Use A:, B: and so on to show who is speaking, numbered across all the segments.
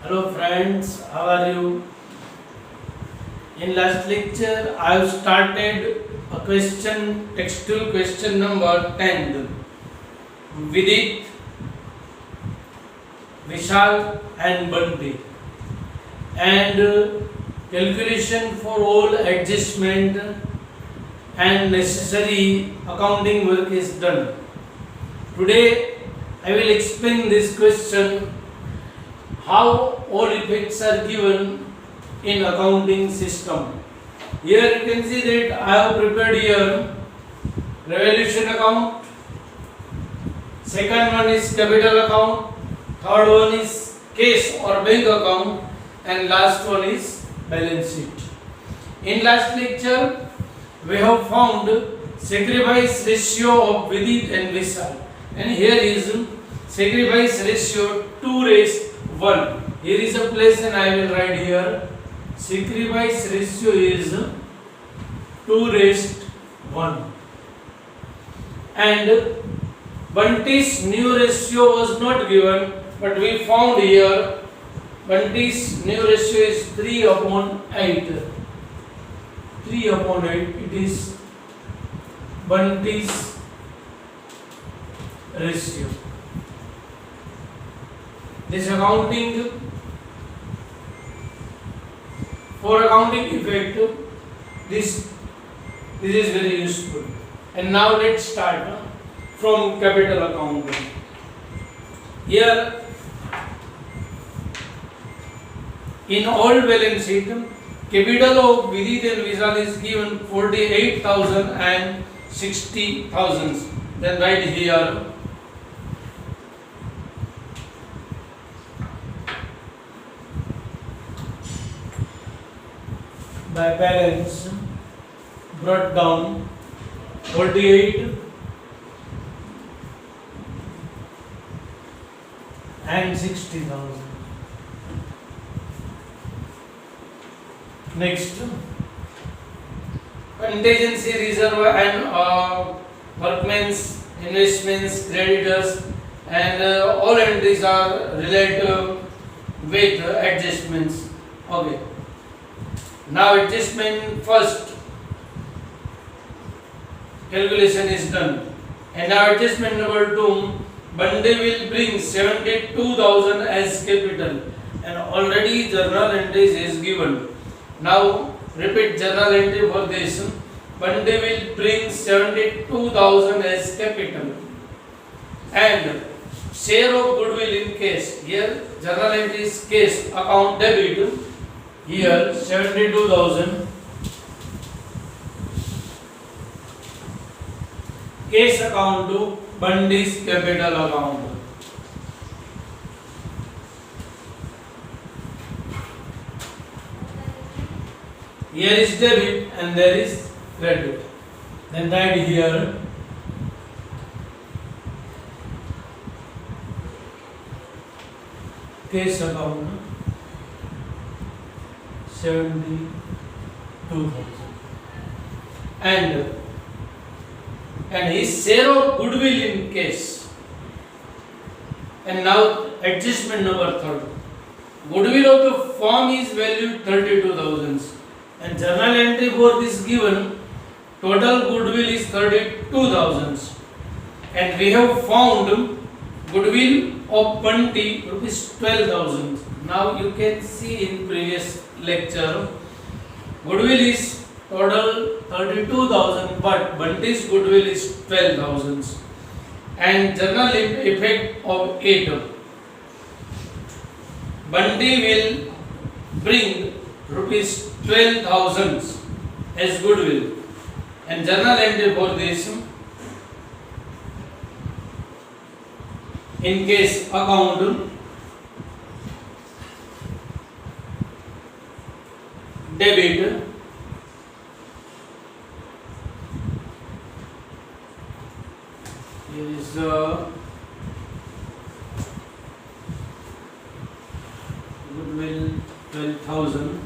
A: Hello friends, how are you? In last lecture, I have started a question, textual question number 10. Vidit, Vishal and Bunty. And calculation for all adjustment and necessary accounting work is done. Today, I will explain this question how all effects are given in accounting system. Here you can see that I have prepared here revaluation account, second one is capital account, third one is cash or bank account, and last one is balance sheet. In last lecture we have found sacrifice ratio of Vidit and Vishal, and here is sacrifice ratio 2:1. Here is a place and I will write here sacrifice ratio is 2:1, and Bunty's new ratio was not given, but we found here Bunty's new ratio is 3/8. 3/8, it is Bunty's ratio. This accounting, for accounting effect, this is very useful. And now let's start from capital accounting. Here in all balance sheet, capital of Vidit and Vishal is given 48,000 and 60,000. Then write here by balance brought down 48 and 60,000. Next, contingency reserve and workmen's investments, creditors, and all entries are related with adjustments. Okay. Now adjustment first calculation is done, and now adjustment number 2, Bunty will bring 72,000 as capital, and already journal entries is given. Now repeat journal entry for this. Bunty will bring 72,000 as capital, and share of goodwill in cash. Here journal entry is cash account debit. Here 72,000 cash account to Bunty's capital account. Here is debit and there is credit. Then write here cash account 72,000, and his share of goodwill in cash. And now adjustment number 3. Goodwill of the firm is valued 32,000, and journal entry for this given total goodwill is 32,000, and we have found goodwill of Bunty rupees 12,000. Now you can see in previous lecture goodwill is total 32,000, but Bunty's goodwill is 12,000, and journal effect of 8. Bunty will bring rupees 12,000 as goodwill, and journal entry for this in case account debit is goodwill 12,000,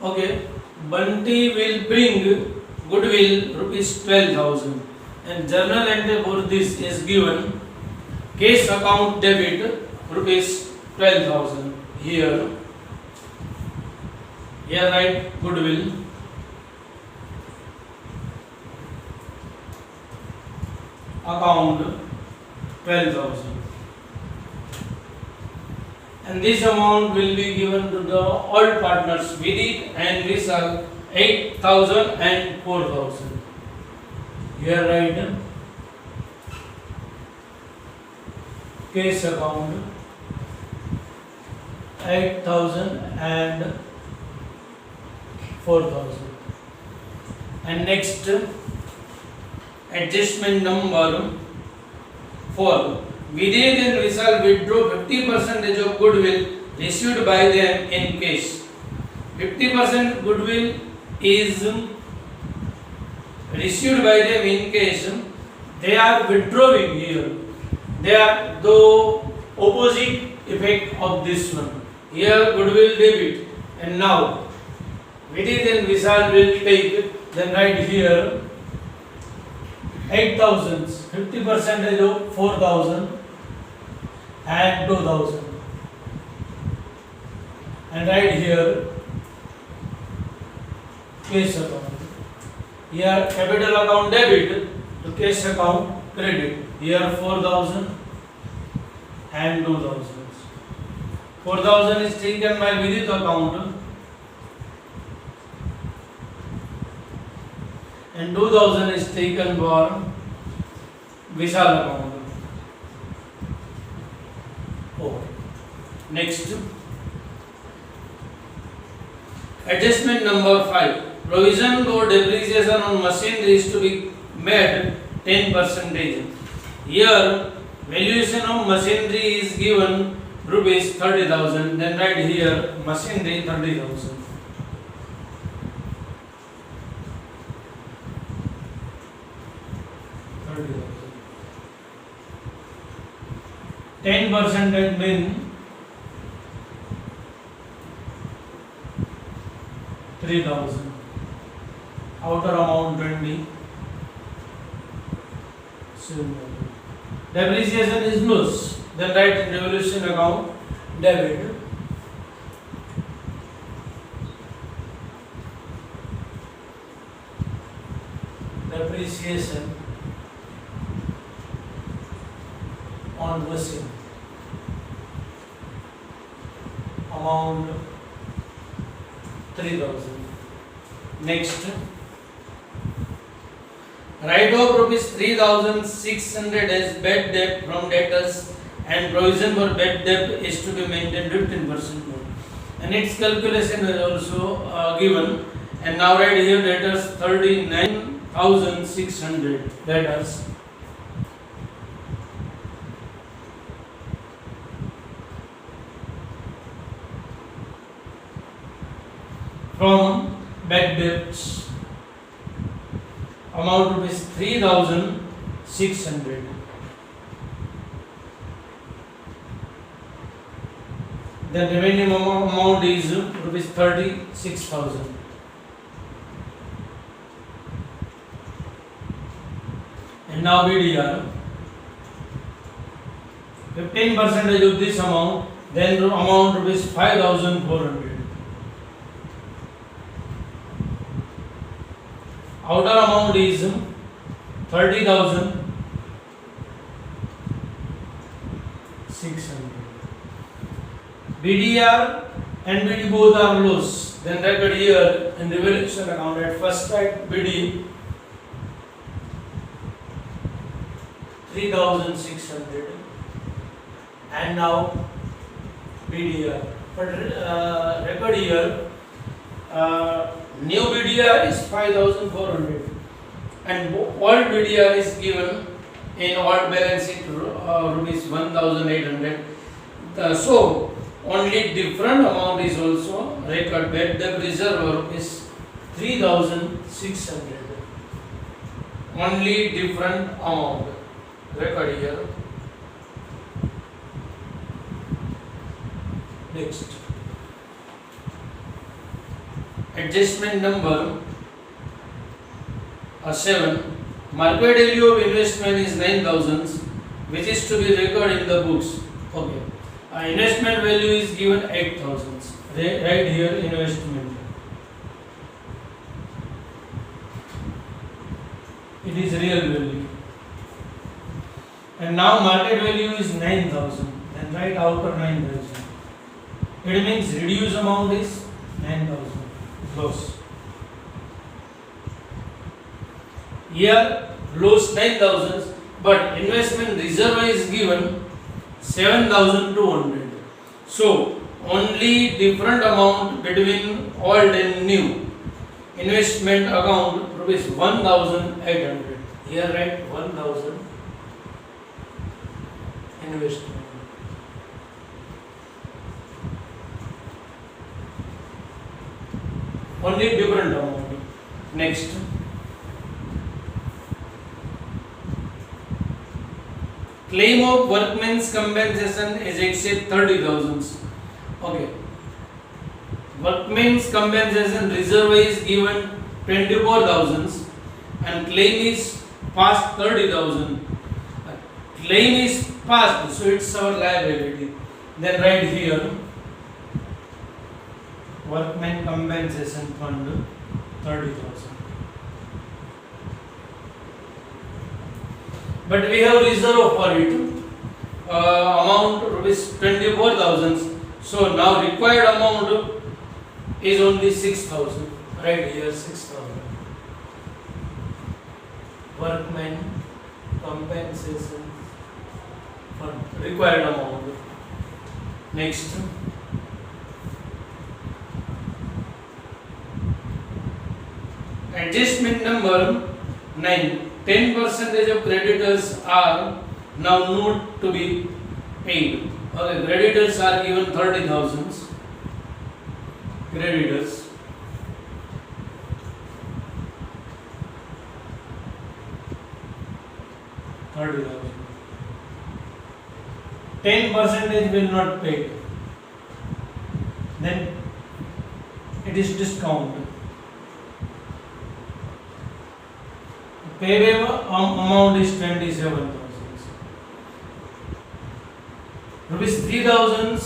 A: Okay, Bunty will bring goodwill rupees 12,000 and journal entry for this is given cash account debit rupees 12,000. Here write goodwill account 12,000 and this amount will be given to the all partners Vidit and Vishal 8,000 and 4,000. Here write cash account 8,000 and 4,000 and next adjustment number 4. Vidit and Vishal withdraw 50% of goodwill received by them in cash. 50% goodwill is received by them in cash. They are withdrawing here. They are the opposite effect of this one. Here goodwill debit and now Vidit and Vishal will take, then write here 8,000, 50% of 4,000 and 2,000 and write here cash account. Here capital account debit to cash account credit. Here 4,000 and 2,000. 4,000 is taken by Vidit account and 2,000 is taken for Vishal account. Okay. Next, adjustment number 5. Provision for depreciation on machinery is to be made 10%. Here, valuation of machinery is given rupees 30,000. Then write here machinery 30,000. 10% means 3,000. Outer amount 20. Depreciation is loss. Then write in revolution account debit. Depreciation on machine amount 3,000. Next, write off rupees 3,600 as bad debt from debtors and provision for bad debt is to be maintained 15% more. And its calculation is also given. And now write here debtors 39,600 debtors. From bad debts amount rupees 3,600. The remaining amount is rupees 36,000. And now BDR 15% of this amount, then amount rupees 5,400. Outer amount is 30,600. BDR and BD both are loss. Then record here in revaluation account at first write BD 3,600 and now BDR. But record here new BDR is 5,400 and old BDR is given in old balance sheet rupees 1,800. So only different amount is also record. Bad debt reserve rupees 3,600. Only different amount record here. adjustment number 7. Market value of investment is 9,000, which is to be recorded in the books. Okay. Investment value is given 8,000. Right here, investment. It is real value. And now market value is 9,000. Then write outer 9,000. It means reduced amount is 9,000. Loss. Here loss 9,000, but investment reserve is given 7,200. So only different amount between old and new. Investment account rupees 1,800. Here write 1,000 investment. Only different amount. Next. Claim of workman's compensation is exceed 30,000. Okay. Workman's compensation reserve is given 24,000 and claim is past 30,000. Claim is past, so it's our liability. Then write here workman compensation fund 30,000. But we have reserve for it, amount rupees 24,000. So now required amount is only 6,000. Right here 6,000. Workman compensation fund required amount. Next. Adjustment number 9. 10% of creditors are now not to be paid. Okay, creditors are given 30,000. Creditors. $30,000. 10% will not pay. Then it is discounted. Payable amount is 27,000. Rupees 3,000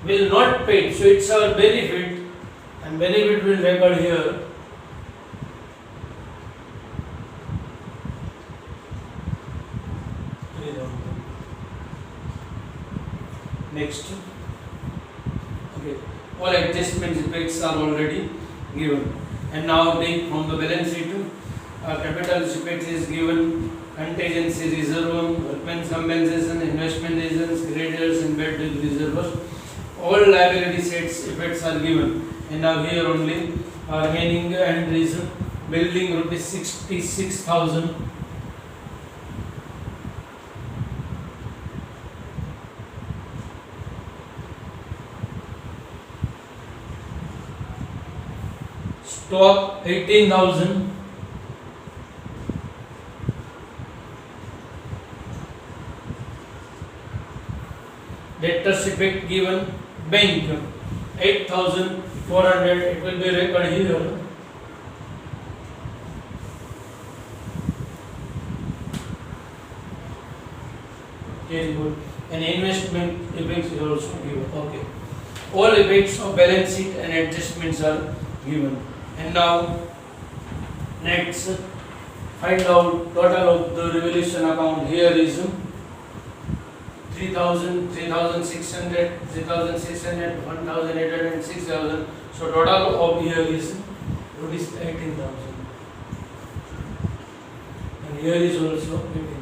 A: will not pay, so it's our benefit, and benefit will record here. Next. Okay. All adjustments effects are already given. And now take from the balance sheet. Capital effects is given, contingency reserve, workman's compensation, investment reasons, creditors and bad debt reserve. All liability sets effects are given. And now here only remaining entries, building rupees 66,000. Stock 18,000. Debtors effect given, bank 8,400. It will be recorded here. Very good. And investment effects is also given. Okay. All effects of balance sheet and adjustments are given. And now next, find out total of the revaluation account. Here is 3,000, 3,600, 3,600, 1,800 and 6,000. So total of here is rupees 18,000. And here is also 18,000.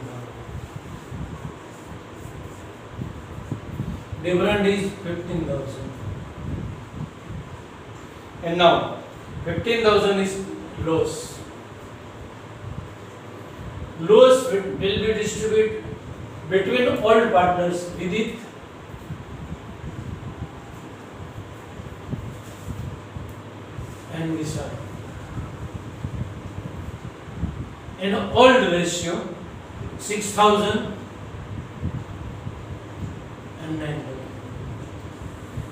A: Different is 15,000. And now 15,000 is loss. Loss will be distributed between all partners Vidit and Vishal. In old ratio 6,000 and 9,000.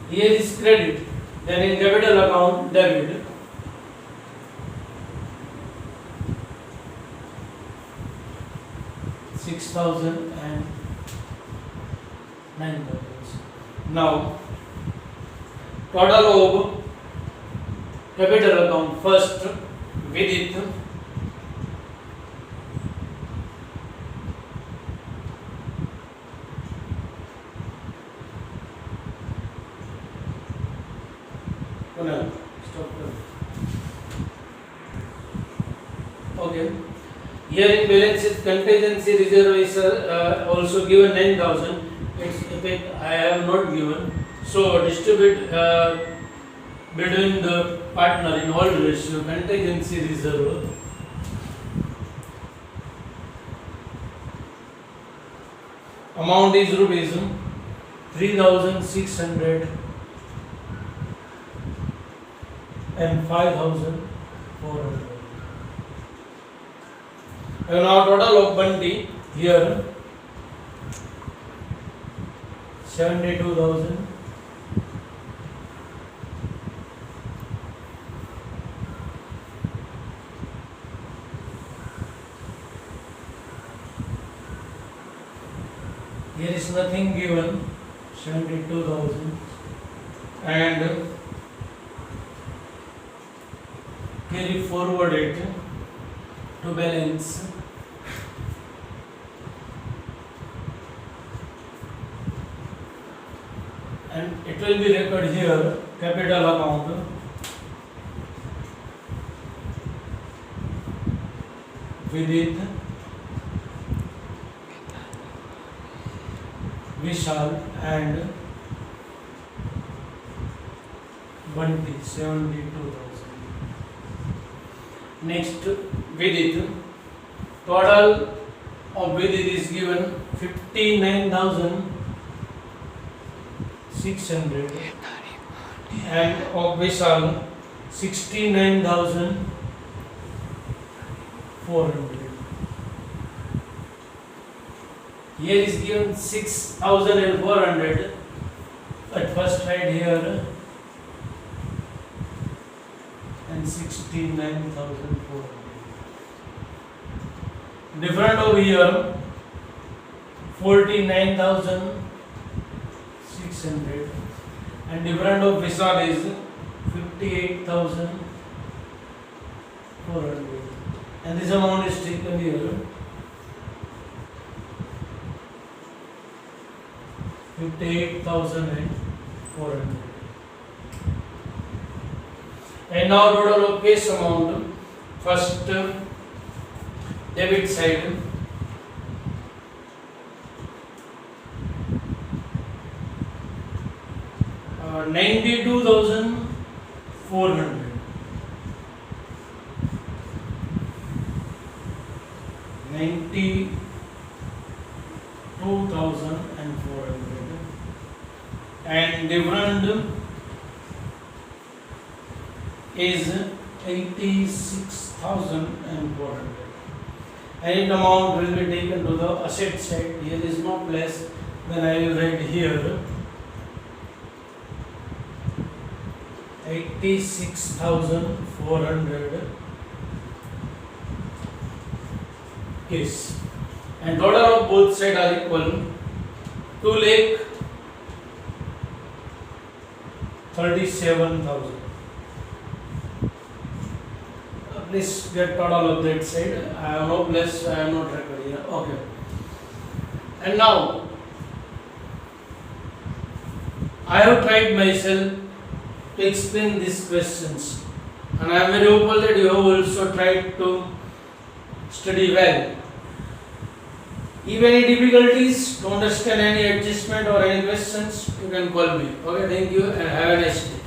A: Here is credit, then in capital account debit 6,000 and 9,000. Now, total of capital account first Vidit. Kunal, stop. Okay. Here in balance sheet contingency reserve is also given 9,000. Its effect I have not given. So distribute between the partner in all ratio contingency reserve. Amount is rupees 3,600 and 5,400. And now total of Bunty here 72,000. Here is nothing given, 72,000, and carry forward it to balance. And it will be recorded here, capital account, Vidit, Vishal and Bunty, 72,000. Next, Vidit. Total of Vidit is given 59,600 and of Vishal 69,400. Here is given 6,400 at first right here and 69,400. Different over here 49,600 and different of Vishal is 58,400 and this amount is taken here 58,400. And now total of cash amount. First debit side 92,400. 92,400 and different is 86,400 and amount will be taken to the asset side. Here is no place, then I will write here 86,400 is, and total of both sides are equal 2,37,000. Please get total of that side. I have no place, I have not record here. Okay. And now I have tried myself to explain these questions, and I am very hopeful that you have also tried to study well. If any difficulties, to understand any adjustment or any questions, you can call me. Okay, thank you and have a nice day.